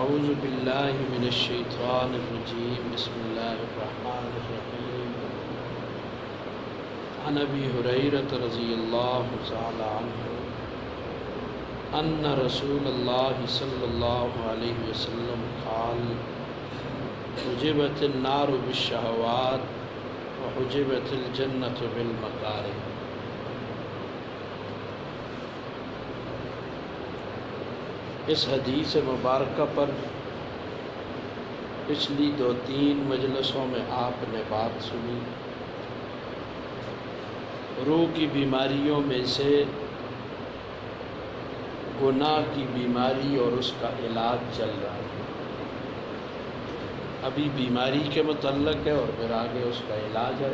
اعوذ باللہ من الشیطان الرجیم بسم اللہ الرحمن الرحیم عن ابی ہریرہ رضی اللہ تعالی عنہ ان رسول اللہ صلی اللہ علیہ وسلم قال حجبت النار بالشہوات وحجبت الجنۃ بالمکارہ۔ اس حدیث مبارکہ پر پچھلی 2-3 مجلسوں میں آپ نے بات سنی۔ روح کی بیماریوں میں سے گناہ کی بیماری اور اس کا علاج چل رہا ہے۔ ابھی بیماری کے متعلق ہے اور پھر آگے اس کا علاج ہے۔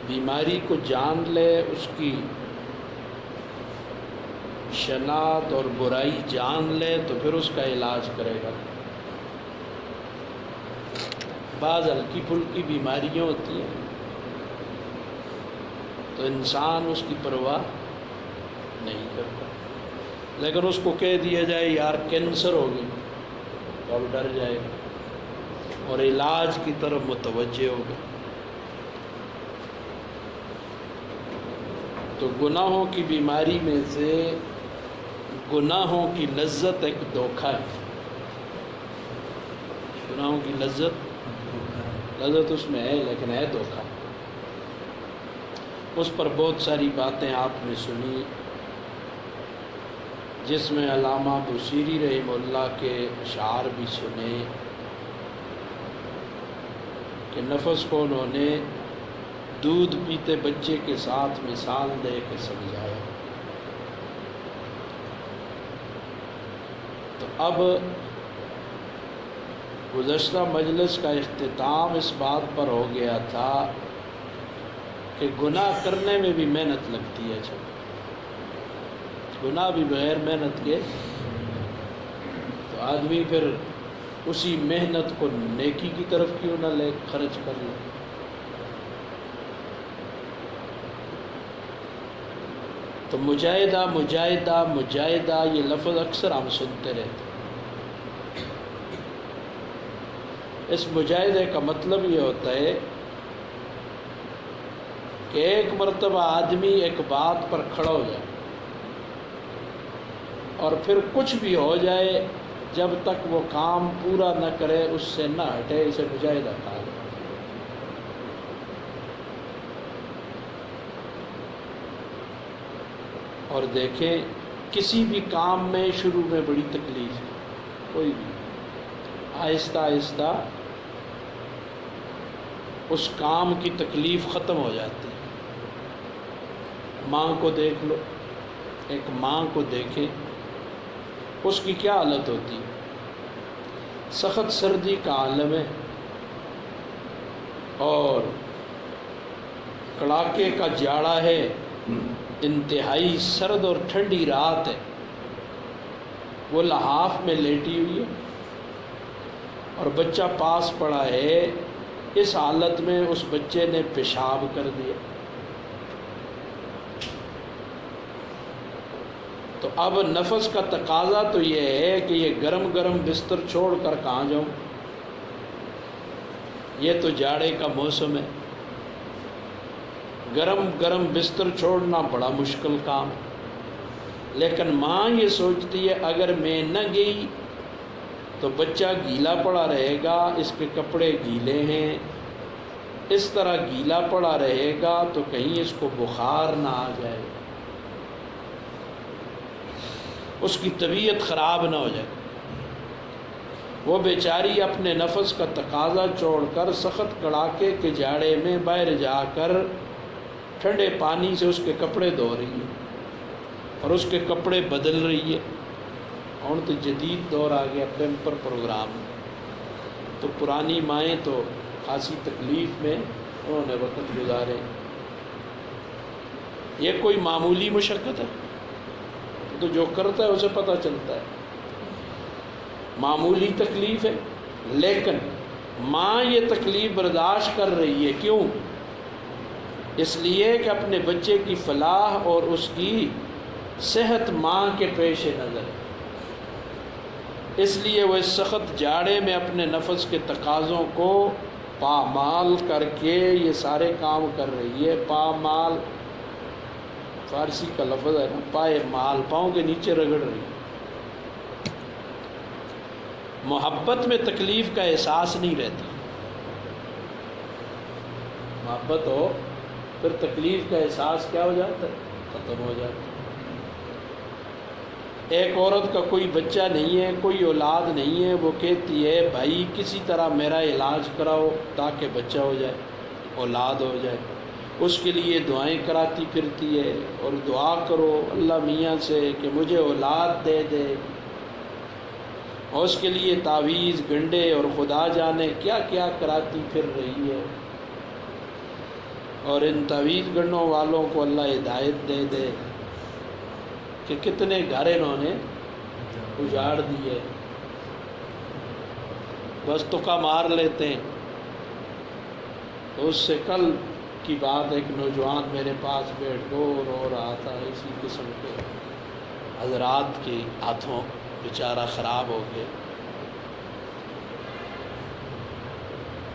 بیماری کو جان لے، اس کی شناخت اور برائی جان لے تو پھر اس کا علاج کرے گا۔ بعض ہلکی پھلکی بیماریاں ہوتی ہیں تو انسان اس کی پرواہ نہیں کرتا، لیکن اس کو کہہ دیا جائے یار کینسر ہو گئی تو اب ڈر جائے گا اور علاج کی طرف متوجہ ہوگا۔ تو گناہوں کی بیماری میں سے گناہوں کی لذت ایک دھوکہ ہے۔ گناہوں کی لذت اس میں ہے لیکن ہے دھوکہ۔ اس پر بہت ساری باتیں آپ نے سنی، جس میں علامہ بصیری رحمہ اللہ کے اشعار بھی سنے کہ نفس کو انہوں نے دودھ پیتے بچے کے ساتھ مثال دے کے سمجھایا۔ تو اب گزشتہ مجلس کا اختتام اس بات پر ہو گیا تھا کہ گناہ کرنے میں بھی محنت لگتی ہے۔ گناہ بھی بغیر محنت کے تو آدمی پھر اسی محنت کو نیکی کی طرف کیوں نہ لے خرچ کر لے۔ تو مجاہدہ مجاہدہ مجاہدہ یہ لفظ اکثر ہم سنتے رہتے ہیں۔ اس مجاہدے کا مطلب یہ ہوتا ہے کہ ایک مرتبہ آدمی ایک بات پر کھڑا ہو جائے اور پھر کچھ بھی ہو جائے، جب تک وہ کام پورا نہ کرے اس سے نہ ہٹے، اسے مجاہدہ کہا جائے۔ اور دیکھیں کسی بھی کام میں شروع میں بڑی تکلیف ہے، کوئی بھی آہستہ آہستہ اس کام کی تکلیف ختم ہو جاتی ہے۔ ماں کو دیکھ لو، ایک ماں کو دیکھیں اس کی کیا حالت ہوتی ہے۔ سخت سردی کا عالم ہے اور کڑاکے کا جاڑا ہے، انتہائی سرد اور ٹھنڈی رات ہے، وہ لحاف میں لیٹی ہوئی ہے اور بچہ پاس پڑا ہے۔ اس حالت میں اس بچے نے پیشاب کر دیا، تو اب نفس کا تقاضا تو یہ ہے کہ یہ گرم گرم بستر چھوڑ کر کہاں جاؤں، یہ تو جاڑے کا موسم ہے، گرم گرم بستر چھوڑنا بڑا مشکل کام ہے۔ لیکن ماں یہ سوچتی ہے اگر میں نہ گئی تو بچہ گیلا پڑا رہے گا، اس کے کپڑے گیلے ہیں، اس طرح گیلا پڑا رہے گا تو کہیں اس کو بخار نہ آ جائے، اس کی طبیعت خراب نہ ہو جائے۔ وہ بیچاری اپنے نفس کا تقاضا چھوڑ کر سخت کڑاکے کے جاڑے میں باہر جا کر ٹھنڈے پانی سے اس کے کپڑے دھو رہی ہے اور اس کے کپڑے بدل رہی ہے۔ اور تو جدید دور آ گیا، پیمپر پروگرام، تو پرانی مائیں تو خاصی تکلیف میں انہوں نے وقت گزارے۔ یہ کوئی معمولی مشقت ہے؟ تو جو کرتا ہے اسے پتہ چلتا ہے معمولی تکلیف ہے، لیکن ماں یہ تکلیف برداشت کر رہی ہے۔ کیوں؟ اس لیے کہ اپنے بچے کی فلاح اور اس کی صحت ماں کے پیش نظر ہے، اس لیے وہ اس سخت جاڑے میں اپنے نفس کے تقاضوں کو پامال کر کے یہ سارے کام کر رہی ہے۔ پامال فارسی کا لفظ ہے نا، پائے مال، پاؤں کے نیچے رگڑ رہی ہے۔ محبت میں تکلیف کا احساس نہیں رہتا، محبت ہو پھر تکلیف کا احساس کیا ہو جاتا ہے؟ ختم ہو جاتا ہے۔ ایک عورت کا کوئی بچہ نہیں ہے، کوئی اولاد نہیں ہے، وہ کہتی ہے بھائی کسی طرح میرا علاج کراؤ تاکہ بچہ ہو جائے، اولاد ہو جائے، اس کے لیے دعائیں کراتی پھرتی ہے، اور دعا کرو اللہ میاں سے کہ مجھے اولاد دے دے، اور اس کے لیے تعویذ گنڈے اور خدا جانے کیا کیا کراتی پھر رہی ہے، اور ان تعویذ گنڈوں والوں کو اللہ ہدایت دے دے کہ کتنے گھر انہوں نے اجاڑ دیے، بس تکا مار لیتے ہیں۔ تو اس سے کل کی بات ایک نوجوان میرے پاس بیٹھ رو رہا تھا، اسی قسم کے حضرات کے ہاتھوں بیچارہ خراب ہو گئے،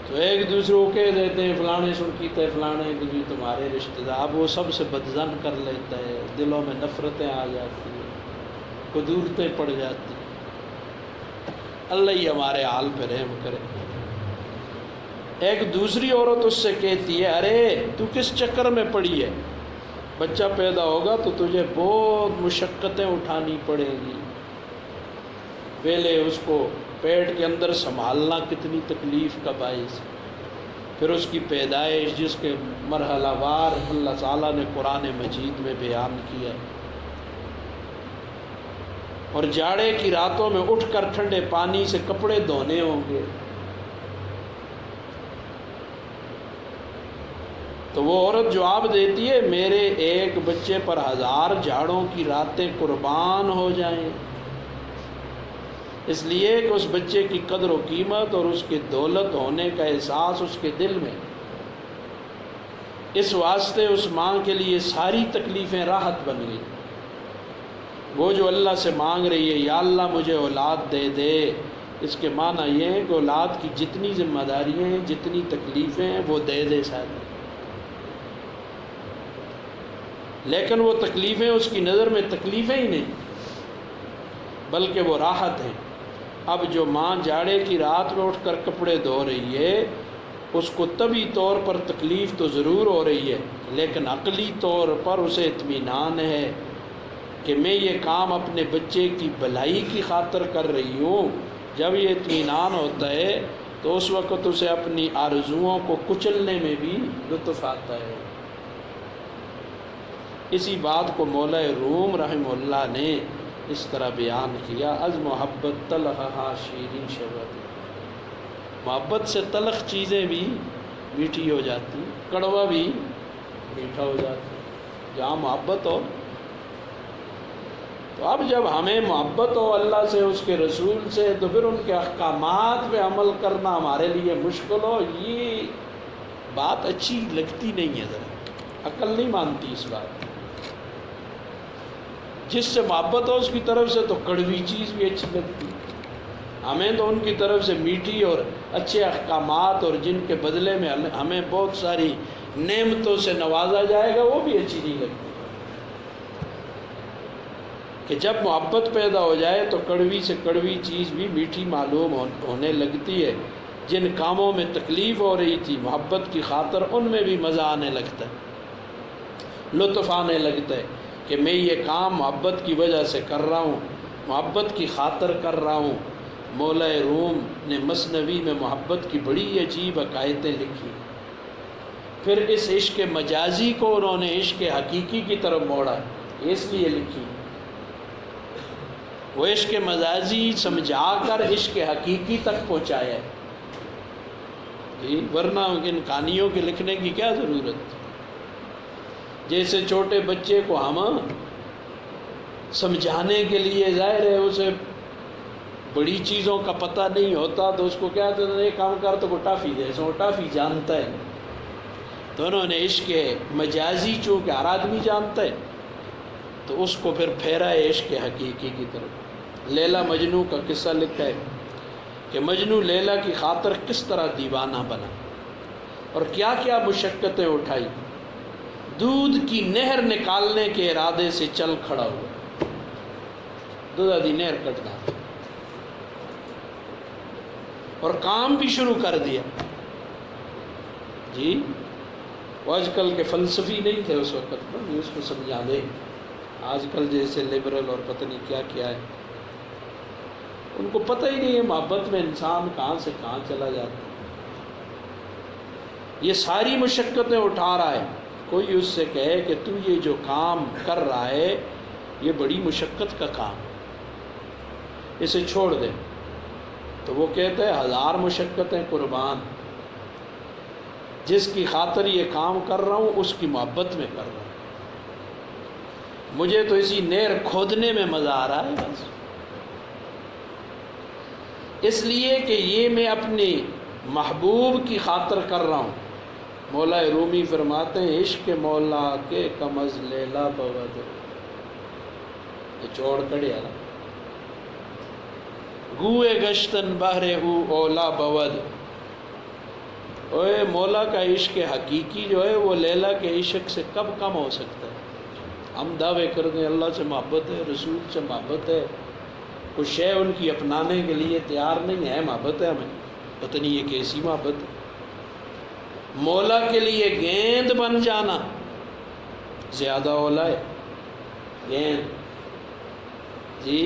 تو ایک دوسرے کو کہہ دیتے ہیں فلانے سن کیتے فلانے کہ بھی تمہارے رشتہ دار، اب وہ سب سے بدظن کر لیتا ہے، دلوں میں نفرتیں آ جاتی ہیں، قدورتیں پڑ جاتی ہیں۔ اللہ ہی ہمارے حال پہ رحم کرے۔ ایک دوسری عورت اس سے کہتی ہے ارے تو کس چکر میں پڑی ہے، بچہ پیدا ہوگا تو تجھے بہت مشقتیں اٹھانی پڑیں گی، پہلے اس کو پیٹ کے اندر سنبھالنا کتنی تکلیف کا باعث، پھر اس کی پیدائش جس کے مرحلہ وار اللہ تعالیٰ نے قرآن مجید میں بیان کیا، اور جاڑے کی راتوں میں اٹھ کر ٹھنڈے پانی سے کپڑے دھونے ہوں گے، تو وہ عورت جواب دیتی ہے میرے ایک بچے پر 1000 جھاڑوں کی راتیں قربان ہو جائیں، اس لیے کہ اس بچے کی قدر و قیمت اور اس کے دولت ہونے کا احساس اس کے دل میں، اس واسطے اس ماں کے لیے ساری تکلیفیں راحت بن گئی۔ وہ جو اللہ سے مانگ رہی ہے یا اللہ مجھے اولاد دے دے، اس کے معنی یہ ہے کہ اولاد کی جتنی ذمہ داریاں ہیں، جتنی تکلیفیں ہیں، وہ دے دے ساری، لیکن وہ تکلیفیں اس کی نظر میں تکلیفیں ہی نہیں بلکہ وہ راحت ہیں۔ اب جو ماں جاڑے کی رات میں اٹھ کر کپڑے دھو رہی ہے، اس کو طبعی طور پر تکلیف تو ضرور ہو رہی ہے، لیکن عقلی طور پر اسے اطمینان ہے کہ میں یہ کام اپنے بچے کی بھلائی کی خاطر کر رہی ہوں۔ جب یہ اطمینان ہوتا ہے تو اس وقت اسے اپنی آرزوؤں کو کچلنے میں بھی لطف آتا ہے۔ اسی بات کو مولا روم رحمہ اللہ نے اس طرح بیان کیا از محبت تلخہا شیرین شود، محبت سے تلخ چیزیں بھی میٹھی ہو جاتی، کڑوا بھی میٹھا ہو جاتا، جہاں محبت ہو۔ تو اب جب ہمیں محبت ہو اللہ سے، اس کے رسول سے، تو پھر ان کے احکامات پہ عمل کرنا ہمارے لیے مشکل ہو، یہ بات اچھی لگتی نہیں ہے، ذرا عقل نہیں مانتی اس بات۔ جس سے محبت ہو اس کی طرف سے تو کڑوی چیز بھی اچھی لگتی، ہمیں تو ان کی طرف سے میٹھی اور اچھے احکامات اور جن کے بدلے میں ہمیں بہت ساری نعمتوں سے نوازا جائے گا وہ بھی اچھی نہیں لگتی۔ کہ جب محبت پیدا ہو جائے تو کڑوی سے کڑوی چیز بھی میٹھی معلوم ہونے لگتی ہے۔ جن کاموں میں تکلیف ہو رہی تھی محبت کی خاطر، ان میں بھی مزہ آنے لگتا ہے، لطف آنے لگتا ہے کہ میں یہ کام محبت کی وجہ سے کر رہا ہوں، محبت کی خاطر کر رہا ہوں۔ مولا روم نے مثنوی میں محبت کی بڑی عجیب عقائدیں لکھی، پھر اس عشق مجازی کو انہوں نے عشق حقیقی کی طرف موڑا، اس لیے لکھی۔ وہ عشق مجازی سمجھا کر عشق حقیقی تک پہنچایا ہے، ورنہ ان کہانیوں کے لکھنے کی کیا ضرورت؟ جیسے چھوٹے بچے کو ہم سمجھانے کے لیے، ظاہر ہے اسے بڑی چیزوں کا پتہ نہیں ہوتا، تو اس کو کیا کہتے ہیں ایک کام کر تو کو ٹافی دے، سو ٹافی جانتا ہے۔ تو انہوں نے عشق مجازی چونکہ ہر آدمی جانتا ہے، تو اس کو پھر پھیرا ہے عشق حقیقی کی طرف۔ لیلا مجنو کا قصہ لکھا ہے کہ مجنو لیلا کی خاطر کس طرح دیوانہ بنا اور کیا کیا مشقتیں اٹھائی۔ دودھ کی نہر نکالنے کے ارادے سے چل کھڑا ہوا، دودھ دی نہر کٹنا اور کام بھی شروع کر دیا۔ جی وہ آج کل کے فلسفی نہیں تھے اس وقت، نہیں اس کو سمجھا دے، آج کل جیسے لبرل اور پتہ نہیں کیا کیا ہے، ان کو پتہ ہی نہیں ہے محبت میں انسان کہاں سے کہاں چلا جاتا ہے۔ یہ ساری مشقتیں اٹھا رہا ہے، کوئی اس سے کہے کہ تو یہ جو کام کر رہا ہے یہ بڑی مشقت کا کام، اسے چھوڑ دے، تو وہ کہتا ہے 1000 مشقتیں قربان، جس کی خاطر یہ کام کر رہا ہوں اس کی محبت میں کر رہا ہوں، مجھے تو اسی نہر کھودنے میں مزہ آ رہا ہے بس، اس لیے کہ یہ میں اپنی محبوب کی خاطر کر رہا ہوں۔ مولا رومی فرماتے ہیں عشق مولا کے کم از لیلا بود، یہ چوڑ کڑیا نا، گوئے گشتن بہرے ہو اولا بود، اوے مولا کا عشق حقیقی جو ہے وہ لیلا کے عشق سے کب کم ہو سکتا ہے؟ ہم دعوے کر دیں اللہ سے محبت ہے، رسول سے محبت ہے، کچھ شے ان کی اپنانے کے لیے تیار نہیں ہے، محبت ہے ہمیں، پتہ نہیں یہ کیسی محبت ہے۔ مولا کے لیے گیند بن جانا زیادہ اولا ہے، گیند جی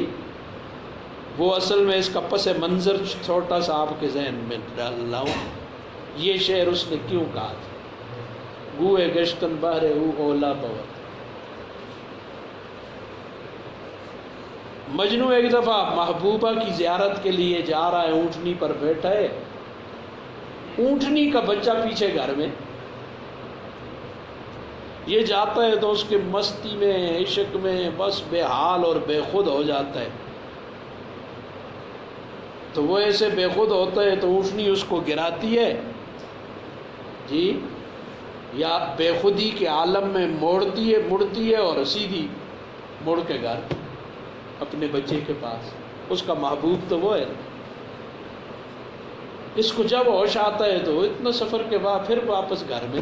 وہ اصل میں اس کا پس منظر چھوٹا سا آپ کے ذہن میں ڈال لاؤں، یہ شعر اس نے کیوں کہا تھا، گوئے گشتن بہرے ہو اولا بود۔ مجنو ایک دفعہ محبوبہ کی زیارت کے لیے جا رہا ہے، اونٹنی پر بیٹھا ہے، اونٹنی کا بچہ پیچھے گھر میں، یہ جاتا ہے تو اس کے مستی میں عشق میں بس بے حال اور بے خود ہو جاتا ہے، تو وہ ایسے بے خود ہوتا ہے تو اونٹنی اس کو گراتی ہے جی، یا بے خودی کے عالم میں مڑتی ہے اور سیدھی مڑ کے گھر اپنے بچے کے پاس، اس کا محبوب تو وہ ہے۔ اس کو جب ہوش آتا ہے تو اتنا سفر کے بعد پھر واپس گھر میں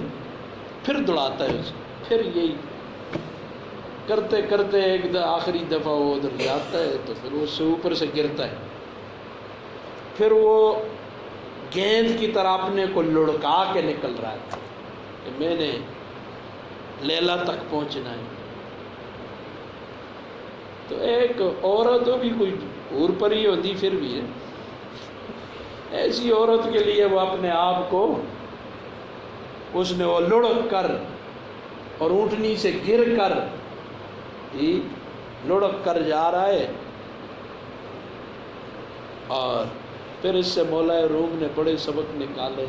پھر دوڑاتا ہے اس کو، پھر یہی کرتے کرتے ایک آخری دفعہ وہ ادھر جاتا ہے تو پھر وہ سے اوپر سے گرتا ہے، پھر وہ گیند کی طرح اپنے کو لڑکا کے نکل رہا ہے کہ میں نے لیلا تک پہنچنا ہے۔ تو ایک عورت بھی کوئی حور پری ہوتی پھر بھی ہے، ایسی عورت کے لیے وہ اپنے آپ کو اس نے وہ لڑک کر اور اونٹنی سے گر کر ہی لڑک کر جا رہا ہے، اور پھر اس سے مولا روم نے بڑے سبق نکالے۔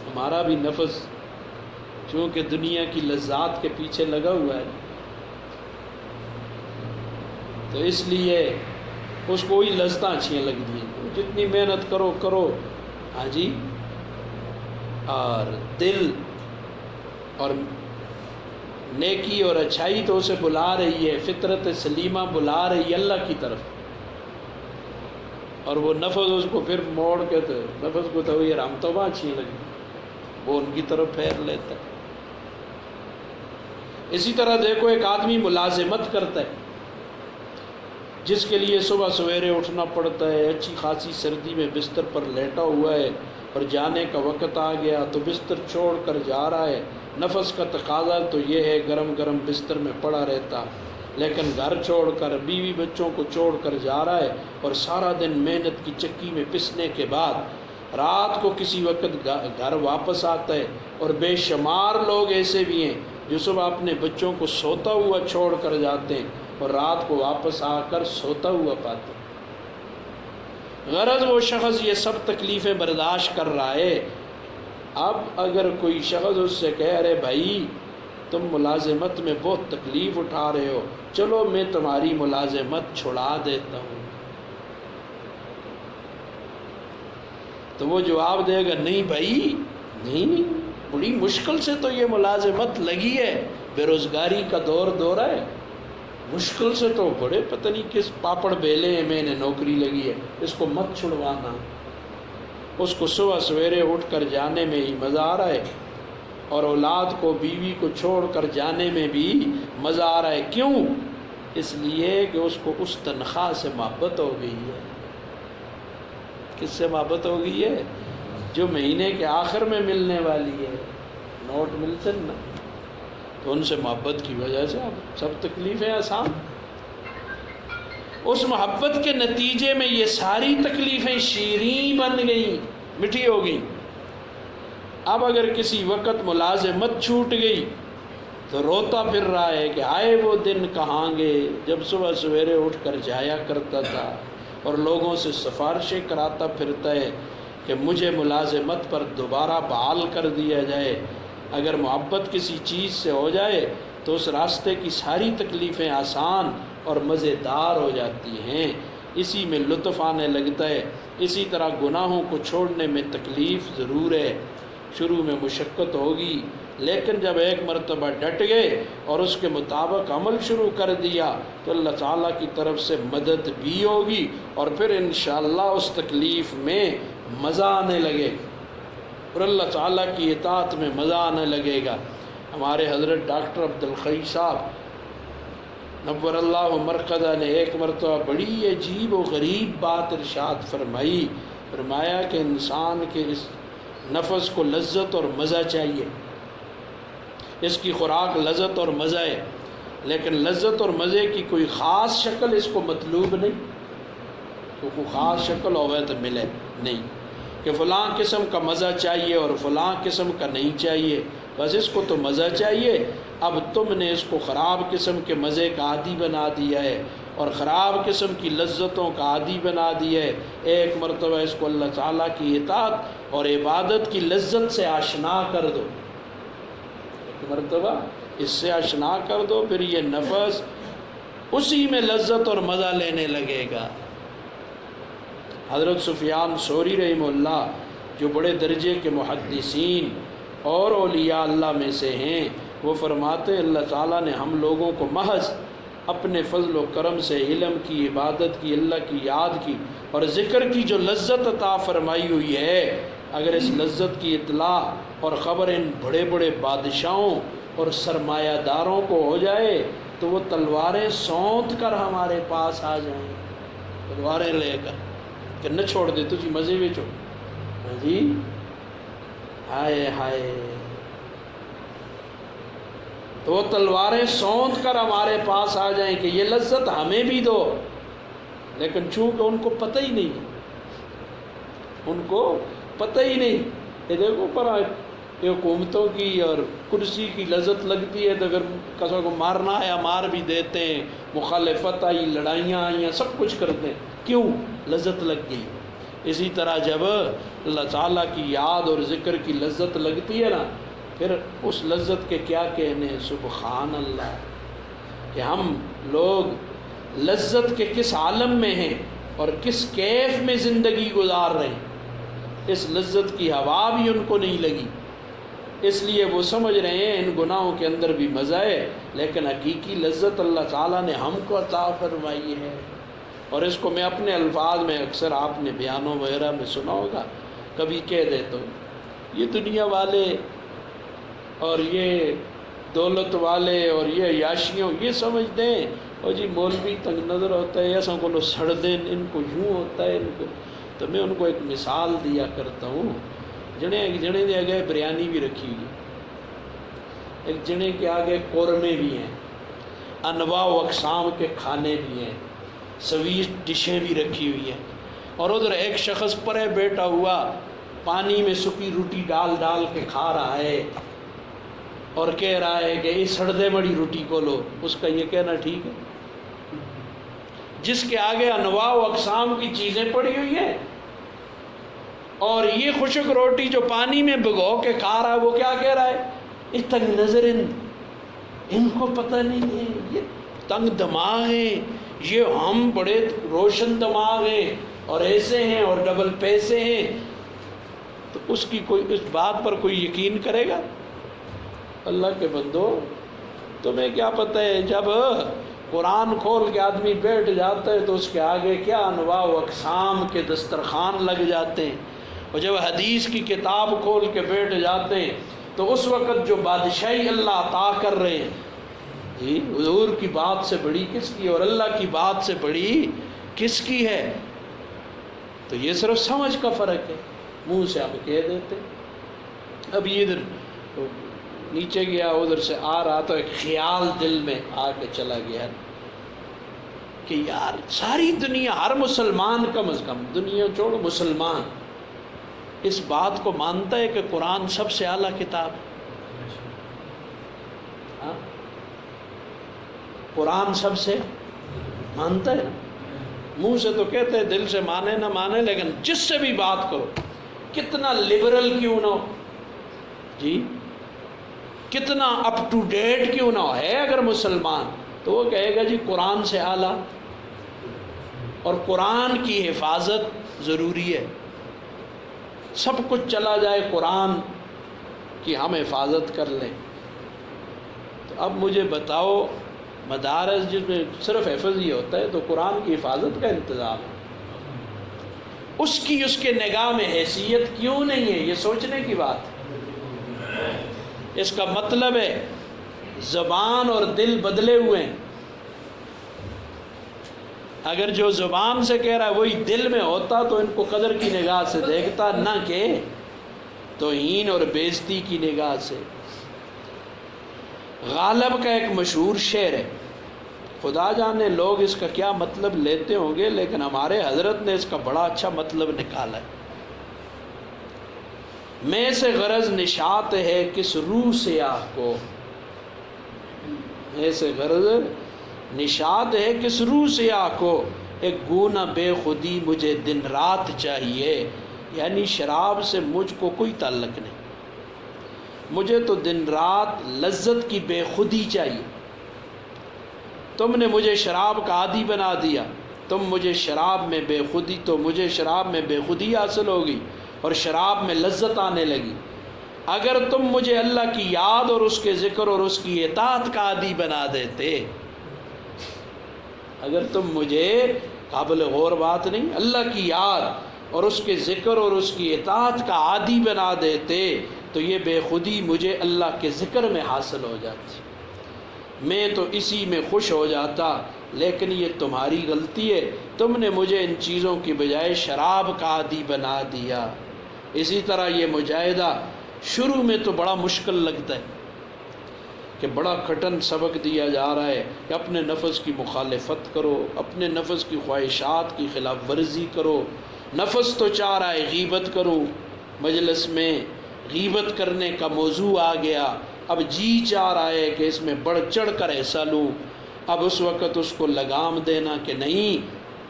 ہمارا بھی نفس چونکہ دنیا کی لذات کے پیچھے لگا ہوا ہے تو اس لیے اس کو وہی لذتیں اچھیاں لگتی ہیں، جتنی محنت کرو ہاں جی، اور دل اور نیکی اور اچھائی تو اسے بلا رہی ہے، فطرت سلیمہ بلا رہی ہے اللہ کی طرف، اور وہ نفس اس کو پھر موڑ کے تو نفس کو تو یہ رام توبہ اچھی لگی، وہ ان کی طرف پھیر لیتا ہے۔ اسی طرح دیکھو ایک آدمی ملازمت کرتا ہے جس کے لیے صبح سویرے اٹھنا پڑتا ہے، اچھی خاصی سردی میں بستر پر لیٹا ہوا ہے اور جانے کا وقت آ گیا تو بستر چھوڑ کر جا رہا ہے، نفس کا تقاضا تو یہ ہے گرم گرم بستر میں پڑا رہتا، لیکن گھر چھوڑ کر بیوی بچوں کو چھوڑ کر جا رہا ہے، اور سارا دن محنت کی چکی میں پسنے کے بعد رات کو کسی وقت گھر واپس آتا ہے، اور بے شمار لوگ ایسے بھی ہیں جو صبح اپنے بچوں کو سوتا ہوا چھوڑ کر جاتے ہیں اور رات کو واپس آ کر سوتا ہوا پاتے ہیں۔ غرض وہ شخص یہ سب تکلیفیں برداشت کر رہا ہے، اب اگر کوئی شخص اس سے کہے ارے بھائی تم ملازمت میں بہت تکلیف اٹھا رہے ہو، چلو میں تمہاری ملازمت چھڑا دیتا ہوں، تو وہ جواب دے گا نہیں بھائی، نہیں بڑی مشکل سے تو یہ ملازمت لگی ہے، بے روزگاری کا دور ہے، مشکل سے تو بڑے پتہ نہیں کس پاپڑ بیلے ہیں، میں نے نوکری لگی ہے، اس کو مت چھڑوانا، اس کو صبح سویرے اٹھ کر جانے میں ہی مزہ آ رہا ہے، اور اولاد کو بیوی کو چھوڑ کر جانے میں بھی مزہ آ رہا ہے۔ کیوں؟ اس لیے کہ اس کو اس تنخواہ سے محبت ہو گئی ہے۔ کس سے محبت ہو گئی ہے؟ جو مہینے کے آخر میں ملنے والی ہے، نوٹ ملتے نا، تو ان سے محبت کی وجہ سے اب سب تکلیفیں آسان۔ اس محبت کے نتیجے میں یہ ساری تکلیفیں شیریں بن گئیں، میٹھی ہو گئیں۔ اب اگر کسی وقت ملازمت چھوٹ گئی تو روتا پھر رہا ہے کہ آئے وہ دن کہاں گئے جب صبح سویرے اٹھ کر جایا کرتا تھا اور لوگوں سے سفارشیں کراتا پھرتا ہے کہ مجھے ملازمت پر دوبارہ بحال کر دیا جائے۔ اگر محبت کسی چیز سے ہو جائے تو اس راستے کی ساری تکلیفیں آسان اور مزیدار ہو جاتی ہیں، اسی میں لطف آنے لگتا ہے۔ اسی طرح گناہوں کو چھوڑنے میں تکلیف ضرور ہے، شروع میں مشقت ہوگی، لیکن جب ایک مرتبہ ڈٹ گئے اور اس کے مطابق عمل شروع کر دیا تو اللہ تعالیٰ کی طرف سے مدد بھی ہوگی، اور پھر انشاءاللہ اس تکلیف میں مزہ آنے لگے گا، اور اللہ تعالیٰ کی اطاعت میں مزہ آنے لگے گا۔ ہمارے حضرت ڈاکٹر عبدالخی صاحب نور اللہ مرقدہ نے ایک مرتبہ بڑی عجیب و غریب بات ارشاد فرمایا کہ انسان کے اس نفس کو لذت اور مزہ چاہیے، اس کی خوراک لذت اور مزہ ہے، لیکن لذت اور مزے کی کوئی خاص شکل اس کو مطلوب نہیں، تو کوئی خاص شکل ہوئے تو ملے نہیں کہ فلاں قسم کا مزہ چاہیے اور فلاں قسم کا نہیں چاہیے، بس اس کو تو مزہ چاہیے۔ اب تم نے اس کو خراب قسم کے مزے کا عادی بنا دیا ہے اور خراب قسم کی لذتوں کا عادی بنا دیا ہے۔ ایک مرتبہ اس کو اللہ تعالیٰ کی اطاعت اور عبادت کی لذت سے آشنا کر دو، ایک مرتبہ اس سے آشنا کر دو، پھر یہ نفس اسی میں لذت اور مزہ لینے لگے گا۔ حضرت سفیان ثوری رحمہ اللہ جو بڑے درجے کے محدثین اور اولیاء اللہ میں سے ہیں، وہ فرماتے اللہ تعالیٰ نے ہم لوگوں کو محض اپنے فضل و کرم سے علم کی، عبادت کی، اللہ کی یاد کی اور ذکر کی جو لذت عطا فرمائی ہوئی ہے، اگر اس لذت کی اطلاع اور خبر ان بڑے بڑے بادشاہوں اور سرمایہ داروں کو ہو جائے تو وہ تلواریں سونت کر ہمارے پاس آ جائیں، تلواریں لے کر کہ نہ چھوڑ دے تجھے مزے میں چھوڑ جی، ہائے ہائے، تو وہ تلواریں سونت کر ہمارے پاس آ جائیں کہ یہ لذت ہمیں بھی دو، لیکن چونکہ ان کو پتہ ہی نہیں، ان کو پتہ ہی نہیں۔ یہ دیکھو پر یہ حکومتوں کی اور کرسی کی لذت لگتی ہے تو پھر کسوں کو مارنا ہے مار بھی دیتے ہیں، مخالفت آئی، لڑائیاں آئیں، سب کچھ کرتے ہیں، کیوں؟ لذت لگ گئی۔ اسی طرح جب اللہ تعالیٰ کی یاد اور ذکر کی لذت لگتی ہے نا، پھر اس لذت کے کیا کہنے، سبحان اللہ، کہ ہم لوگ لذت کے کس عالم میں ہیں اور کس کیف میں زندگی گزار رہے ہیں۔ اس لذت کی ہوا بھی ان کو نہیں لگی، اس لیے وہ سمجھ رہے ہیں ان گناہوں کے اندر بھی مزہ ہے، لیکن حقیقی لذت اللہ تعالیٰ نے ہم کو عطا فرمائی ہے۔ اور اس کو میں اپنے الفاظ میں اکثر آپ نے بیانوں وغیرہ میں سنا ہوگا، کبھی کہہ دیتا ہوں، یہ دنیا والے اور یہ دولت والے اور یہ عیاشیوں یہ سمجھتے ہیں اور جی مولوی تنگ نظر ہوتا ہے، ایسا کو سڑ دیں، ان کو یوں ہوتا ہے، ان کو، تو میں ان کو ایک مثال دیا کرتا ہوں۔ جنے دے آگے بریانی بھی رکھی ہوئی ہے، ایک جنے کے آگے قورمے بھی ہیں، انواع و اقسام کے کھانے بھی ہیں، سویٹ ڈشیں بھی رکھی ہوئی ہیں، اور ادھر ایک شخص پرے بیٹھا ہوا پانی میں سکی روٹی ڈال ڈال کے کھا رہا ہے اور کہہ رہا ہے کہ یہ سڑدے بڑی روٹی کو لو۔ اس کا یہ کہنا ٹھیک ہے؟ جس کے آگے انواع و اقسام کی چیزیں پڑی ہوئی ہیں اور یہ خشک روٹی جو پانی میں بھگو کے کھا رہا ہے، وہ کیا کہہ رہا ہے؟ یہ تنگ نظر، ان کو پتہ نہیں ہے، یہ تنگ دماغ ہیں، یہ ہم بڑے روشن دماغ ہیں اور ایسے ہیں اور ڈبل پیسے ہیں۔ تو اس کی کوئی اس بات پر کوئی یقین کرے گا؟ اللہ کے بندو، تمہیں کیا پتہ ہے جب قرآن کھول کے آدمی بیٹھ جاتا ہے تو اس کے آگے کیا انواع و اقسام کے دسترخوان لگ جاتے ہیں، اور جب حدیث کی کتاب کھول کے بیٹھ جاتے ہیں تو اس وقت جو بادشاہی اللہ عطا کر رہے ہیں، جی حضور کی بات سے بڑی کس کی اور اللہ کی بات سے بڑی کس کی ہے؟ تو یہ صرف سمجھ کا فرق ہے، منہ سے آپ کہہ دیتے۔ اب یہ ادھر نیچے گیا، ادھر سے آ رہا تو ایک خیال دل میں آ کے چلا گیا کہ یار ساری دنیا، ہر مسلمان کم از کم، دنیا چھوڑو مسلمان، اس بات کو مانتا ہے کہ قرآن سب سے اعلیٰ کتاب ہے۔ ہاں؟ قرآن سب سے مانتا ہے نا، منہ سے تو کہتے ہیں، دل سے مانے نہ مانے، لیکن جس سے بھی بات کرو، کتنا لبرل کیوں نہ ہو، جی کتنا اپ ٹو ڈیٹ کیوں نہ ہو، ہے اگر مسلمان تو وہ کہے گا جی قرآن سے اعلیٰ، اور قرآن کی حفاظت ضروری ہے۔ سب کچھ چلا جائے، قرآن کی ہم حفاظت کر لیں۔ تو اب مجھے بتاؤ، مدارس جس میں صرف حفظ ہی ہوتا ہے تو قرآن کی حفاظت کا انتظام ہے، اس کے نگاہ میں حیثیت کیوں نہیں ہے؟ یہ سوچنے کی بات ہے۔ اس کا مطلب ہے زبان اور دل بدلے ہوئے ہیں۔ اگر جو زبان سے کہہ رہا ہے وہی دل میں ہوتا تو ان کو قدر کی نگاہ سے دیکھتا، نہ کہ توہین اور بےزتی کی نگاہ سے۔ غالب کا ایک مشہور شعر ہے، خدا جانے لوگ اس کا کیا مطلب لیتے ہوں گے، لیکن ہمارے حضرت نے اس کا بڑا اچھا مطلب نکالا ہے۔ میں سے غرض نشاط ہے کس روح سیاہ کو، میں سے غرض نشاط ہے کس روح سیاہ کو، ایک گونا بے خودی مجھے دن رات چاہیے۔ یعنی شراب سے مجھ کو کوئی تعلق نہیں، مجھے تو دن رات لذت کی بے خودی چاہیے۔ تم نے مجھے شراب کا عادی بنا دیا، تم مجھے شراب میں بے خودی، تو مجھے شراب میں بے خودی حاصل ہوگی اور شراب میں لذت آنے لگی۔ اگر تم مجھے اللہ کی یاد اور اس کے ذکر اور اس کی اطاعت کا عادی بنا دیتے، اگر تم مجھے، قابل غور بات نہیں، اللہ کی یاد اور اس کے ذکر اور اس کی اطاعت کا عادی بنا دیتے تو یہ بے خودی مجھے اللہ کے ذکر میں حاصل ہو جاتی، میں تو اسی میں خوش ہو جاتا۔ لیکن یہ تمہاری غلطی ہے، تم نے مجھے ان چیزوں کی بجائے شراب کا عادی بنا دیا۔ اسی طرح یہ مجاہدہ شروع میں تو بڑا مشکل لگتا ہے کہ بڑا کٹھن سبق دیا جا رہا ہے کہ اپنے نفس کی مخالفت کرو، اپنے نفس کی خواہشات کی خلاف ورزی کرو۔ نفس تو چاہ رہا ہے غیبت کروں، مجلس میں غیبت کرنے کا موضوع آ گیا، اب جی چاہ رہا ہے کہ اس میں بڑھ چڑھ کر حصہ لوں۔ اب اس وقت اس کو لگام دینا کہ نہیں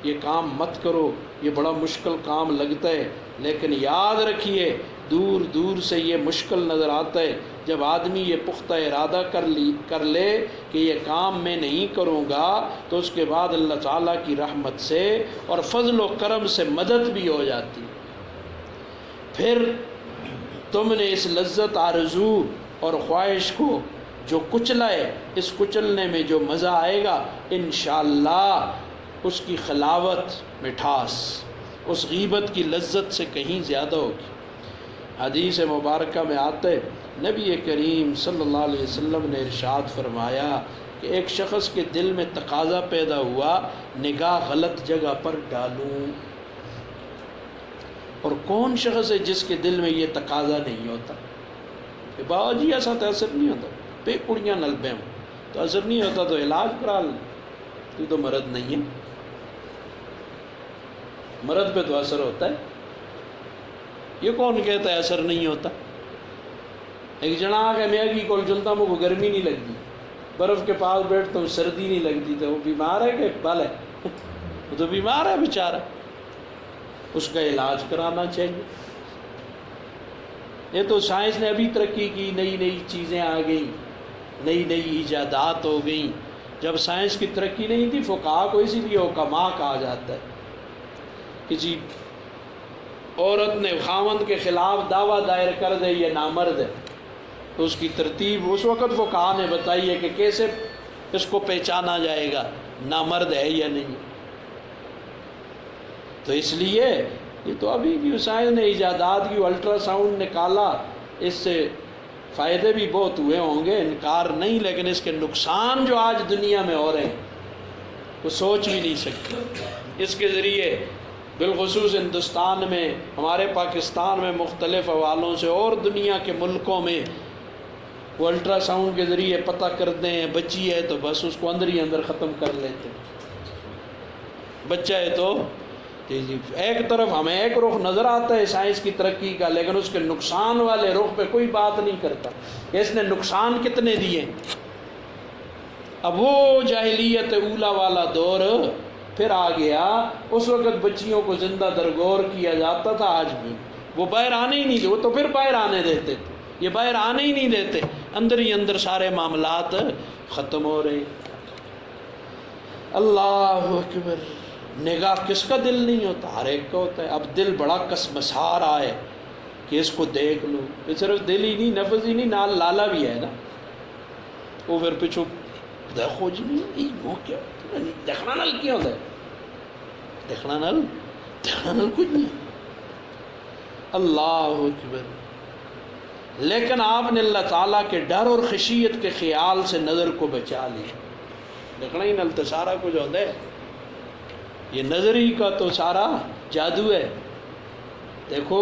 یہ کام مت کرو، یہ بڑا مشکل کام لگتا ہے۔ لیکن یاد رکھیے، دور دور سے یہ مشکل نظر آتا ہے، جب آدمی یہ پختہ ارادہ کر لے کہ یہ کام میں نہیں کروں گا تو اس کے بعد اللہ تعالیٰ کی رحمت سے اور فضل و کرم سے مدد بھی ہو جاتی۔ پھر تم نے اس لذت آرزو اور خواہش کو جو کچلا ہے، اس کچلنے میں جو مزہ آئے گا انشاءاللہ اس کی خلاوت، مٹھاس اس غیبت کی لذت سے کہیں زیادہ ہوگی۔ حدیث مبارکہ میں آتے نبی کریم صلی اللہ علیہ وسلم نے ارشاد فرمایا کہ ایک شخص کے دل میں تقاضا پیدا ہوا نگاہ غلط جگہ پر ڈالوں، اور کون شخص ہے جس کے دل میں یہ تقاضا نہیں ہوتا کہ بابا جی ایسا تو اثر نہیں ہوتا، بے کڑیاں نلبے ہوں تو اثر نہیں ہوتا تو علاج کرا لیں، تو مرض نہیں ہے، مرض پہ تو اثر ہوتا ہے۔ یہ کون کہتا ہے اثر نہیں ہوتا؟ ایک جنا آ کے میں کی کول چلتا ہوں، کو گرمی نہیں لگتی، برف کے پاس بیٹھتا ہوں سردی نہیں لگتی، تو وہ بیمار ہے کہ بال ہے؟ وہ تو بیمار ہے بیچارہ، اس کا علاج کرانا چاہیے۔ یہ تو سائنس نے ابھی ترقی کی، نئی نئی چیزیں آ گئیں، نئی نئی ایجادات ہو گئیں۔ جب سائنس کی ترقی نہیں تھی، فقہا کو اسی لیے حکما کہا جاتا ہے۔ کسی عورت نے خاوند کے خلاف دعویٰ دائر کر دے یہ نامرد ہے، تو اس کی ترتیب اس وقت وہ کہا نے بتائی ہے کہ کیسے اس کو پہچانا جائے گا نامرد ہے یا نہیں. تو اس لیے یہ تو ابھی بھی سائنس نے ایجادات کی الٹرا ساؤنڈ نکالا، اس سے فائدے بھی بہت ہوئے ہوں گے، انکار نہیں، لیکن اس کے نقصان جو آج دنیا میں ہو رہے ہیں وہ سوچ بھی نہیں سکتے. اس کے ذریعے بالخصوص ہندوستان میں، ہمارے پاکستان میں مختلف حوالوں سے اور دنیا کے ملکوں میں وہ الٹرا ساؤنڈ کے ذریعے پتہ کرتے ہیں بچی ہے تو بس اس کو اندر ہی اندر ختم کر لیتے ہیں. بچہ ہے تو ایک طرف ہمیں ایک رخ نظر آتا ہے سائنس کی ترقی کا، لیکن اس کے نقصان والے رخ پہ کوئی بات نہیں کرتا کہ اس نے نقصان کتنے دیے. اب وہ جاہلیت اولا والا دور پھر آ گیا. اس وقت بچیوں کو زندہ درگور کیا جاتا تھا، آج بھی وہ باہر آنے ہی نہیں دیتے. وہ تو پھر باہر آنے دیتے تھے، یہ باہر آنے ہی نہیں دیتے، اندر ہی اندر سارے معاملات ختم ہو رہے. اللہ اکبر. نگاہ کس کا دل نہیں ہوتا؟ ہر ایک کا ہوتا ہے. اب دل بڑا کسمسا رہا ہے کہ اس کو دیکھ لو. یہ صرف دل ہی نہیں، نفس ہی نہیں، نال لالا بھی ہے نا. وہ پھر پچھو دیکھو جی نہیں وہ کیا دیکھنا نل کیا ہوتا ہے، دیکھنا نل کچھ نہیں. اللہ اکبر. لیکن آپ نے اللہ تعالیٰ کے ڈر اور خشیت کے خیال سے نظر کو بچا لیا. دیکھنا ہی نل تو سارا کچھ ہوتا ہے. یہ نظری کا تو سارا جادو ہے. دیکھو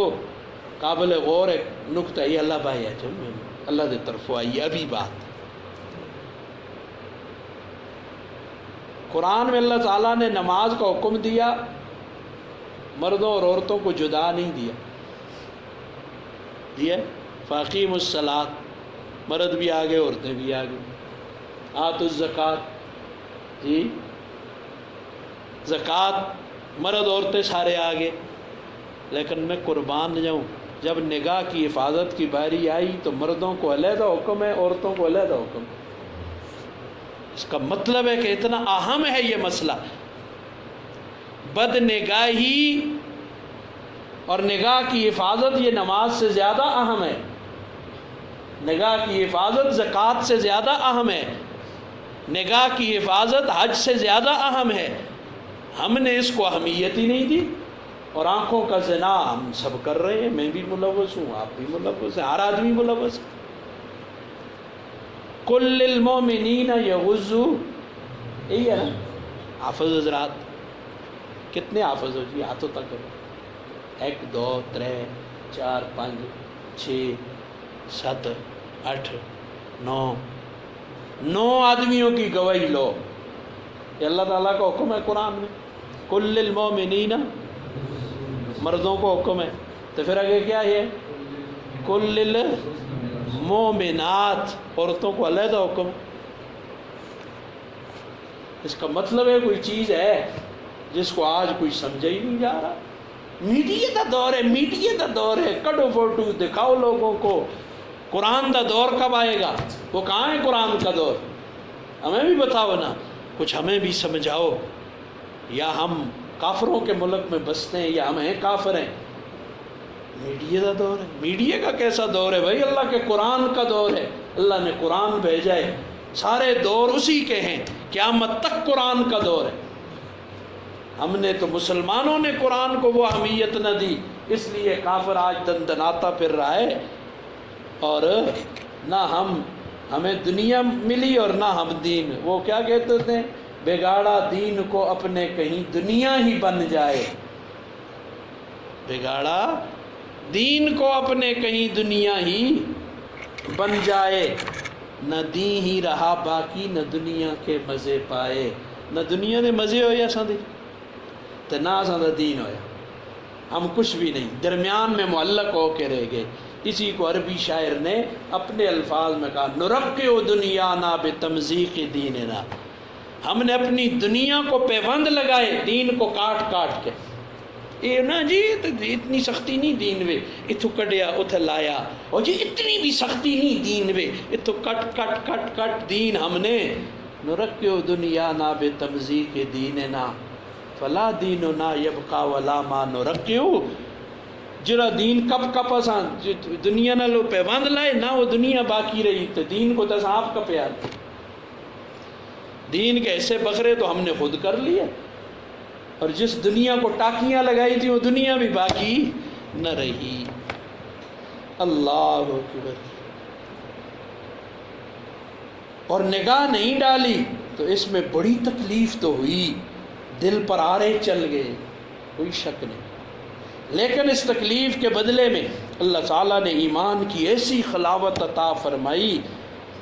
قابل غور ایک نقطہ یہ اللہ بھائی ہے جو اللہ کی طرف آئی ابھی بات. قرآن میں اللہ تعالیٰ نے نماز کا حکم دیا، مردوں اور عورتوں کو جدا نہیں دیا. فاقیم الصلاۃ، مرد بھی آگے عورتیں بھی آگے. آت الزکوٰۃ، جی زکوٰۃ مرد عورتیں سارے آگے. لیکن میں قربان جاؤں، جب نگاہ کی حفاظت کی باری آئی تو مردوں کو علیحدہ حکم ہے، عورتوں کو علیحدہ حکم ہے. اس کا مطلب ہے کہ اتنا اہم ہے یہ مسئلہ. بد نگاہی اور نگاہ کی حفاظت یہ نماز سے زیادہ اہم ہے. نگاہ کی حفاظت زکوٰۃ سے زیادہ اہم ہے. نگاہ کی حفاظت حج سے زیادہ اہم ہے. ہم نے اس کو اہمیت ہی نہیں دی. اور آنکھوں کا زنا ہم سب کر رہے ہیں. میں بھی ملوث ہوں، آپ بھی ملوث ہیں، ہر آدمی ملوث ہے. کل المؤمنین یغضوا، یہی ہے نا. حافظ حضرات کتنے حافظ ہو جی؟ ہاتھوں تک کرو. 1 2 3 4 5 6 7 8 9 آدمیوں کی گواہی لو. یہ اللہ تعالیٰ کا حکم ہے قرآن میں. کل المؤمنین، مردوں کو حکم ہے. تو پھر آگے کیا ہے؟ کل المؤمنات، عورتوں کو علیحدہ حکم. اس کا مطلب ہے کوئی چیز ہے جس کو آج کوئی سمجھا ہی نہیں جا رہا. میڈیا کا دور ہے، میڈیا کا دور ہے. کڈو فوٹو دکھاؤ لوگوں کو. قرآن کا دور کب آئے گا؟ وہ کہاں ہے قرآن کا دور؟ ہمیں بھی بتاؤ نا، کچھ ہمیں بھی سمجھاؤ. یا ہم کافروں کے ملک میں بستے ہیں یا ہم ہیں کافر ہیں. میڈیا کا دور ہے. میڈیا کا کیسا دور ہے بھائی؟ اللہ کے قرآن کا دور ہے. اللہ نے قرآن بھیجا ہے. سارے دور اسی کے ہیں، قیامت تک قرآن کا دور ہے. ہم نے تو مسلمانوں نے قرآن کو وہ اہمیت نہ دی، اس لیے کافر آج دندناتا پھر رہا ہے. اور نہ ہمیں دنیا ملی اور نہ ہم دین. وہ کیا کہتے تھے؟ بگاڑا دین کو اپنے کہیں دنیا ہی بن جائے. بگاڑا دین کو اپنے کہیں دنیا ہی بن جائے. نہ دین ہی رہا باقی، نہ دنیا کے مزے پائے. نہ دنیا نے مزے ہویا سندھی تو نہ سندھ دین ہویا. ہم کچھ بھی نہیں، درمیان میں معلق ہو کے رہ گئے. اسی کو عربی شاعر نے اپنے الفاظ میں کہا، نرقع دنیانا بتمزیق دیننا. ہم نے اپنی دنیا کو پیوند لگائے دین کو کاٹ کاٹ کے. یہ نا جی اتنی سختی نہیں دین وے، اتو کڈیا اتھے لایا. اور جی اتنی بھی سختی نہیں دین وے، اتو کٹ کٹ کٹ کٹ دین. ہم نے نرقع دنیانا بتمزیق دیننا فلا دیننا یبقى ولا ما نرقع جرا دین کب کپ اساں دنیا نہ لو پیوند لائے نہ وہ دنیا باقی رہی تو دین کو دس آپ کا پیار دین کے ایسے بکرے تو ہم نے خود کر لیے، اور جس دنیا کو ٹاکیاں لگائی تھی وہ دنیا بھی باقی نہ رہی۔ اللہ اکبر۔ اور نگاہ نہیں ڈالی تو اس میں بڑی تکلیف تو ہوئی، دل پر آرے چل گئے، کوئی شک نہیں، لیکن اس تکلیف کے بدلے میں اللہ تعالیٰ نے ایمان کی ایسی خلاوت عطا فرمائی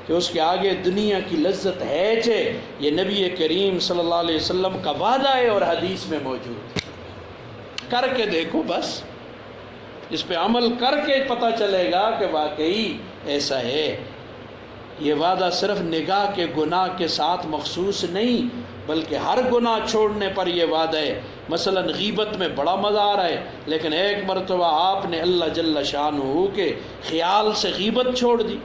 کہ اس کے آگے دنیا کی لذت ہے چھے، یہ نبی کریم صلی اللہ علیہ وسلم کا وعدہ ہے اور حدیث میں موجود، کر کے دیکھو، بس اس پہ عمل کر کے پتہ چلے گا کہ واقعی ایسا ہے۔ یہ وعدہ صرف نگاہ کے گناہ کے ساتھ مخصوص نہیں، بلکہ ہر گناہ چھوڑنے پر یہ وعدہ ہے۔ مثلا غیبت میں بڑا مزہ آ رہا ہے، لیکن ایک مرتبہ آپ نے اللہ جل شانہ کے خیال سے غیبت چھوڑ دی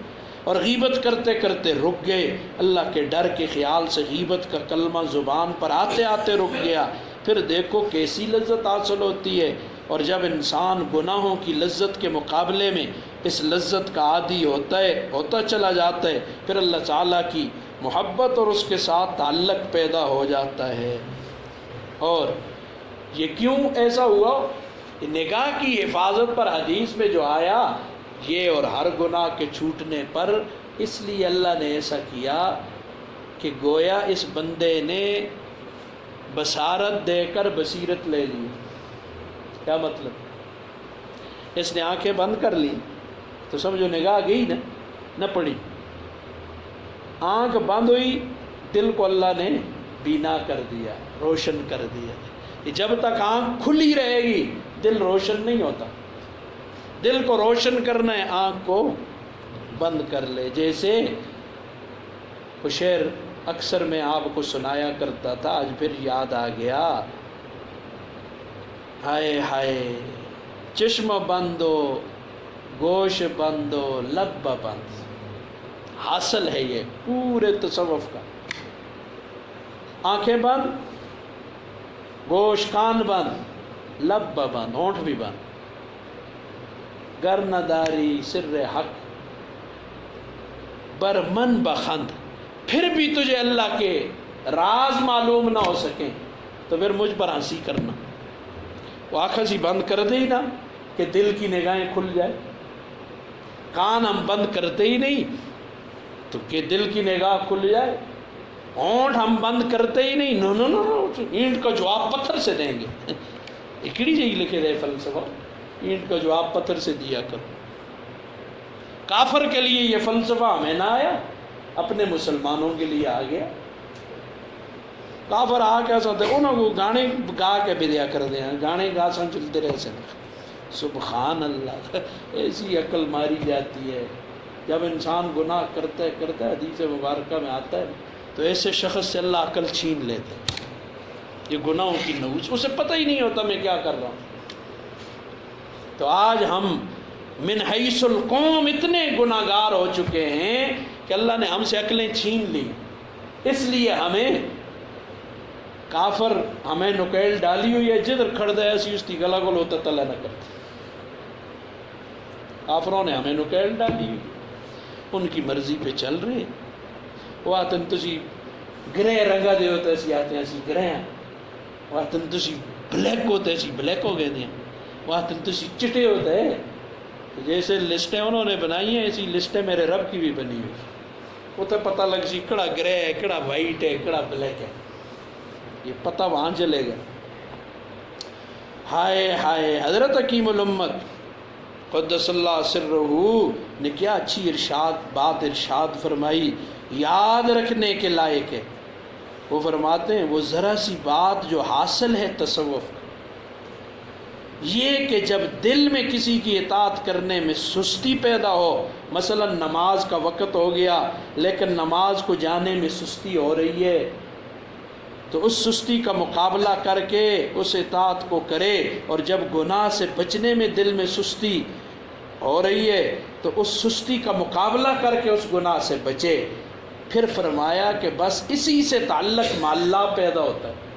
اور غیبت کرتے کرتے رک گئے، اللہ کے ڈر کے خیال سے غیبت کا کلمہ زبان پر آتے آتے رک گیا، پھر دیکھو کیسی لذت حاصل ہوتی ہے۔ اور جب انسان گناہوں کی لذت کے مقابلے میں اس لذت کا عادی ہوتا چلا جاتا ہے، پھر اللہ تعالیٰ کی محبت اور اس کے ساتھ تعلق پیدا ہو جاتا ہے۔ اور یہ کیوں ایسا ہوا؟ نگاہ کی حفاظت پر حدیث میں جو آیا، یہ اور ہر گناہ کے چھوٹنے پر، اس لیے اللہ نے ایسا کیا کہ گویا اس بندے نے بصارت دے کر بصیرت لے لی۔ کیا مطلب؟ اس نے آنکھیں بند کر لی تو سمجھو نگاہ گئی نہ پڑی، آنکھ بند ہوئی، دل کو اللہ نے بینا کر دیا، روشن کر دیا۔ جب تک آنکھ کھلی رہے گی دل روشن نہیں ہوتا، دل کو روشن کرنا ہے آنکھ کو بند کر لے۔ جیسے وہ شعر اکثر میں آپ کو سنایا کرتا تھا، آج پھر یاد آ گیا، ہائے ہائے چشم بندو گوش بندو لب بند۔ حاصل ہے یہ پورے تصوف کا، آنکھیں بند، گوش کان بند، لب بند، ہونٹ بھی بند، گر نداری سر حق بر من بخند۔ پھر بھی تجھے اللہ کے راز معلوم نہ ہو سکیں تو پھر مجھ پر ہنسی کرنا۔ وہ آنکھیں سی بند کر دے ہی نا کہ دل کی نگاہیں کھل جائے، کان ہم بند کرتے ہی نہیں تو کہ دل کی نگاہ کھل جائے، ہونٹ ہم بند کرتے ہی نہیں، نو نو نو نو، اینٹ کا جواب پتھر سے دیں گے۔ اکڑی جی لکھے رہے فلسفہ، اینٹ کا جواب پتھر سے دیا کرو۔ کافر کے لیے یہ فلسفہ ہمیں نہ آیا، اپنے مسلمانوں کے لیے آ گیا۔ کافر آ کے ساتھ انہوں کو گانے گا کے بھی دیا کر دیں، گانے گا سن چلتے رہے سے۔ سبحان اللہ، ایسی عقل ماری جاتی ہے جب انسان گناہ کرتا ہے، حدیث مبارکہ میں آتا ہے تو ایسے شخص سے اللہ عقل چھین لیتے ہیں۔ یہ گناہوں کی نوچ، اسے پتہ ہی نہیں ہوتا میں کیا کر رہا ہوں۔ تو آج ہم من حیث القوم اتنے گناہ گار ہو چکے ہیں کہ اللہ نے ہم سے عقلیں چھین لی، اس لیے ہمیں کافر ہمیں نکیل ڈالی ہوئی ہے، جدھر کھڑ دے ایسی اس کی گلا گل ہوتا تلا نہ کرتے۔ کافروں نے ہمیں نکیل ڈالی ہوئی، ان کی مرضی پہ چل رہے۔ وہ آتن تسی گرے رنگا دے ہوتا سی، آتے ہیں سی گرے ہیں، وہ آتن تسی بلیک ہوتے سی بلیک ہو گئے دیں، وہ آتن تسی چٹے ہوتے ہیں۔ جیسے لسٹیں انہوں نے بنائی ہیں ایسی لسٹیں میرے رب کی بھی بنی ہوئی، وہ تو پتہ لگ سی کڑا گرے ہے، کڑا وائٹ ہے، کڑا بلیک ہے، یہ پتہ وہاں چلے گا۔ ہائے ہائے، حضرت حکیم الامت قدس اللہ سرہ نے کیا اچھی بات ارشاد فرمائی، یاد رکھنے کے لائق ہے۔ وہ فرماتے ہیں وہ ذرا سی بات جو حاصل ہے تصوف، یہ کہ جب دل میں کسی کی اطاعت کرنے میں سستی پیدا ہو، مثلا نماز کا وقت ہو گیا لیکن نماز کو جانے میں سستی ہو رہی ہے، تو اس سستی کا مقابلہ کر کے اس اطاعت کو کرے، اور جب گناہ سے بچنے میں دل میں سستی ہو رہی ہے تو اس سستی کا مقابلہ کر کے اس گناہ سے بچے۔ پھر فرمایا کہ بس اسی سے تعلق مع اللہ پیدا ہوتا ہے،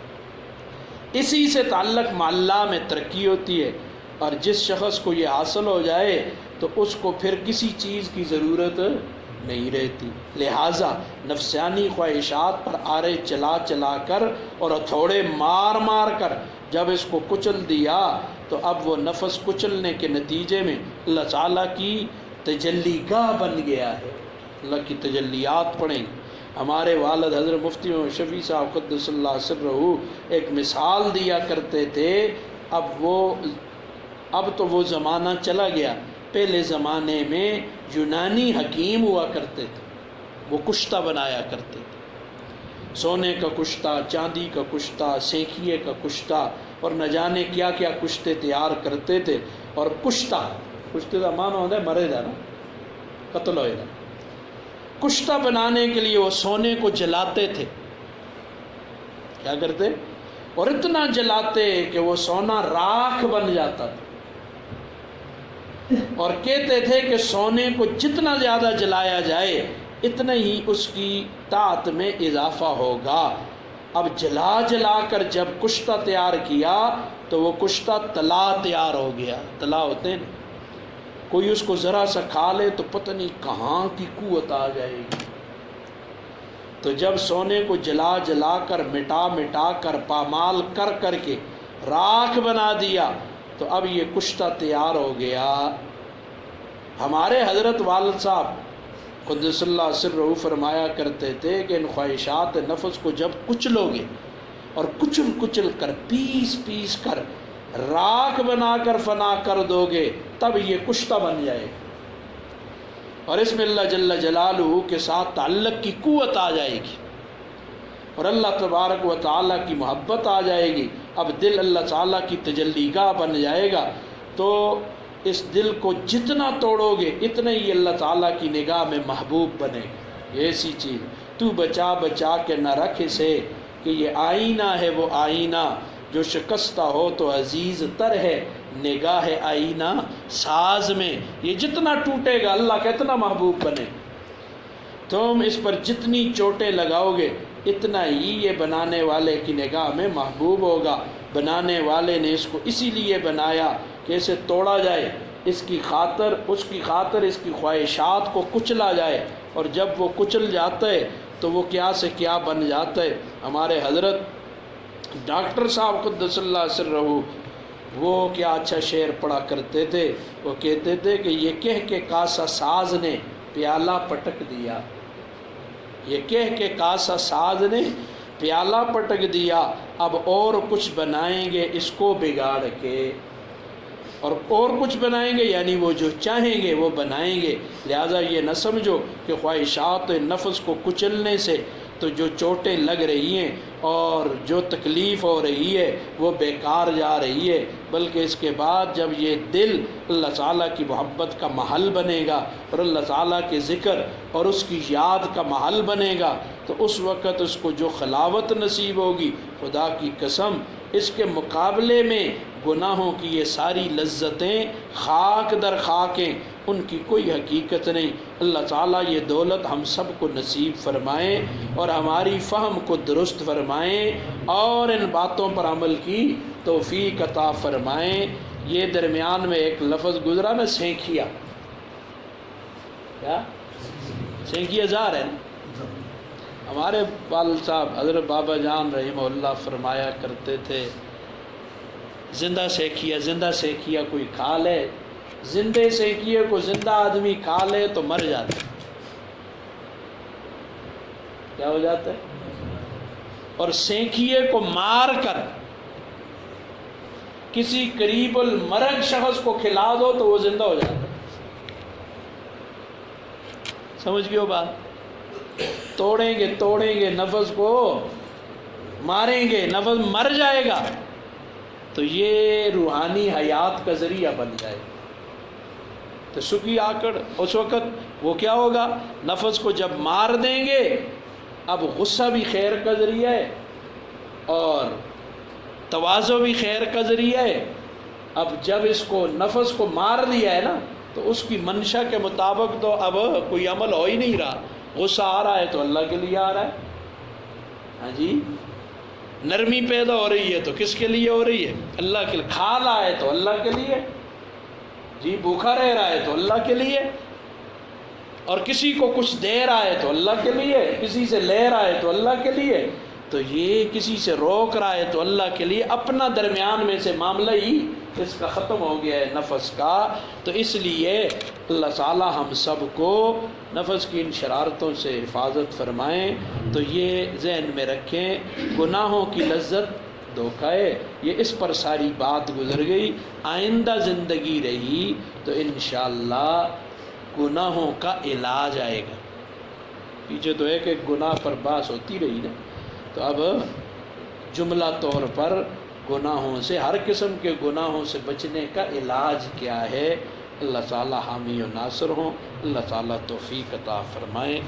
اسی سے تعلق مع اللہ میں ترقی ہوتی ہے، اور جس شخص کو یہ حاصل ہو جائے تو اس کو پھر کسی چیز کی ضرورت نہیں رہتی۔ لہٰذا نفسانی خواہشات پر آرے چلا چلا کر اور ہتھوڑے مار مار کر جب اس کو کچل دیا تو اب وہ نفس کچلنے کے نتیجے میں اللہ تعالیٰ کی تجلی گاہ بن گیا ہے۔ اللہ کی تجلیات پڑھیں۔ ہمارے والد حضرت مفتی شفیع صاحب قدس اللہ سرہ ایک مثال دیا کرتے تھے، اب تو وہ زمانہ چلا گیا، پہلے زمانے میں یونانی حکیم ہوا کرتے تھے، وہ کشتہ بنایا کرتے تھے، سونے کا کشتہ، چاندی کا کشتہ، سینکھیے کا کشتہ اور نہ جانے کیا کیا کشتے تیار کرتے تھے۔ اور کشتہ کا معنی ہوتا ہے مرے دا نا، قتل ہوئے دا۔ کشتہ بنانے کے لیے وہ سونے کو جلاتے تھے، کیا کرتے؟ اور اتنا جلاتے کہ وہ سونا راکھ بن جاتا تھا، اور کہتے تھے کہ سونے کو جتنا زیادہ جلایا جائے اتنا ہی اس کی طاقت میں اضافہ ہوگا۔ اب جلا جلا کر جب کشتہ تیار کیا تو وہ کشتہ تلا تیار ہو گیا۔ تلا ہوتے ہیں نا، کوئی اس کو ذرا سا کھا لے تو پتہ نہیں کہاں کی قوت آ جائے گی۔ تو جب سونے کو جلا جلا کر مٹا مٹا کر پامال کر کر کے راکھ بنا دیا تو اب یہ کشتہ تیار ہو گیا۔ ہمارے حضرت والد صاحب قدس اللہ سرہ فرمایا کرتے تھے کہ ان خواہشات نفس کو جب کچلو گے اور کچل کچل کر پیس پیس کر راکھ بنا کر فنا کر دو گے تب یہ کشتہ بن جائے گا، اور اس میں اللہ جل جلالہ کے ساتھ تعلق کی قوت آ جائے گی اور اللہ تبارک و تعالیٰ کی محبت آ جائے گی۔ اب دل اللہ تعالیٰ کی تجلی گاہ بن جائے گا، تو اس دل کو جتنا توڑو گے اتنا ہی اللہ تعالیٰ کی نگاہ میں محبوب بنے گا۔ یہ ایسی چیز تو بچا بچا کے نہ رکھ اسے کہ یہ آئینہ ہے وہ آئینہ جو شکستہ ہو تو عزیز تر ہے نگاہ آئینہ ساز میں۔ یہ جتنا ٹوٹے گا اللہ کا اتنا محبوب بنے، تم اس پر جتنی چوٹیں لگاؤ گے اتنا ہی یہ بنانے والے کی نگاہ میں محبوب ہوگا۔ بنانے والے نے اس کو اسی لیے بنایا کہ اسے توڑا جائے، اس کی خاطر اس کی خواہشات کو کچلا جائے، اور جب وہ کچل جاتا ہے تو وہ کیا سے کیا بن جاتا ہے۔ ہمارے حضرت ڈاکٹر صاحب قدس اللہ سرہ وہ کیا اچھا شعر پڑھا کرتے تھے، وہ کہتے تھے کہ یہ کہہ کے کاسا ساز نے پیالہ پٹک دیا، یہ کہہ کے کاسا ساز نے پیالہ پٹک دیا، اب اور کچھ بنائیں گے اس کو بگاڑ کے، اور کچھ بنائیں گے یعنی وہ جو چاہیں گے وہ بنائیں گے۔ لہٰذا یہ نہ سمجھو کہ خواہشات نفس کو کچلنے سے تو جو چوٹیں لگ رہی ہیں اور جو تکلیف ہو رہی ہے وہ بیکار جا رہی ہے، بلکہ اس کے بعد جب یہ دل اللہ تعالیٰ کی محبت کا محل بنے گا اور اللہ تعالیٰ کے ذکر اور اس کی یاد کا محل بنے گا تو اس وقت اس کو جو خلاوت نصیب ہوگی، خدا کی قسم اس کے مقابلے میں گناہوں کی یہ ساری لذتیں خاک در خاکیں، ان کی کوئی حقیقت نہیں۔ اللہ تعالیٰ یہ دولت ہم سب کو نصیب فرمائیں اور ہماری فہم کو درست فرمائیں اور ان باتوں پر عمل کی توفیق عطا فرمائیں۔ یہ درمیان میں ایک لفظ گزرا نا، سینکھیا، کیا سینکھیا زار ہے نا؟ ہمارے والد صاحب حضرت بابا جان رحمہ اللہ فرمایا کرتے تھے زندہ سینکھیا کوئی کھا لے، زندے سینکھیے کو زندہ آدمی کھا لے تو مر جاتا ہے، کیا ہو جاتا ہے؟ اور سینکھیے کو مار کر کسی قریب المرگ شخص کو کھلا دو تو وہ زندہ ہو جاتا ہے۔ سمجھ گئے ہو بات؟ توڑیں گے نفس کو، ماریں گے، نفس مر جائے گا تو یہ روحانی حیات کا ذریعہ بن جائے گا۔ تو سکی آکڑ اس وقت وہ کیا ہوگا؟ نفس کو جب مار دیں گے اب غصہ بھی خیر کا ذریعہ ہے اور تواضع بھی خیر کا ذریعہ ہے۔ اب جب اس کو نفس کو مار دیا ہے نا تو اس کی منشا کے مطابق تو اب کوئی عمل ہو ہی نہیں رہا۔ غصہ آ رہا ہے تو اللہ کے لیے آ رہا ہے، ہاں جی، نرمی پیدا ہو رہی ہے تو کس کے لیے ہو رہی ہے؟ اللہ کے لیے۔ کھا رہا ہے تو اللہ کے لیے، جی بھوکا رہ رہا ہے تو اللہ کے لیے، اور کسی کو کچھ دے رہا ہے تو اللہ کے لیے، کسی سے لے رہا ہے تو اللہ کے لیے، تو یہ کسی سے روک رہا ہے تو اللہ کے لیے، اپنا درمیان میں سے معاملہ ہی اس کا ختم ہو گیا ہے نفس کا۔ تو اس لیے اللہ تعالی ہم سب کو نفس کی ان شرارتوں سے حفاظت فرمائیں۔ تو یہ ذہن میں رکھیں، گناہوں کی لذت دھوکہ ہے، یہ اس پر ساری بات گزر گئی۔ آئندہ زندگی رہی تو انشاءاللہ گناہوں کا علاج آئے گا۔ پیچھے تو ایک ایک گناہ پر بحث ہوتی رہی نا، تو اب جملہ طور پر گناہوں سے، ہر قسم کے گناہوں سے بچنے کا علاج کیا ہے۔ اللہ تعالی حامی و ناصر ہوں، اللہ تعالی توفیق عطا فرمائیں۔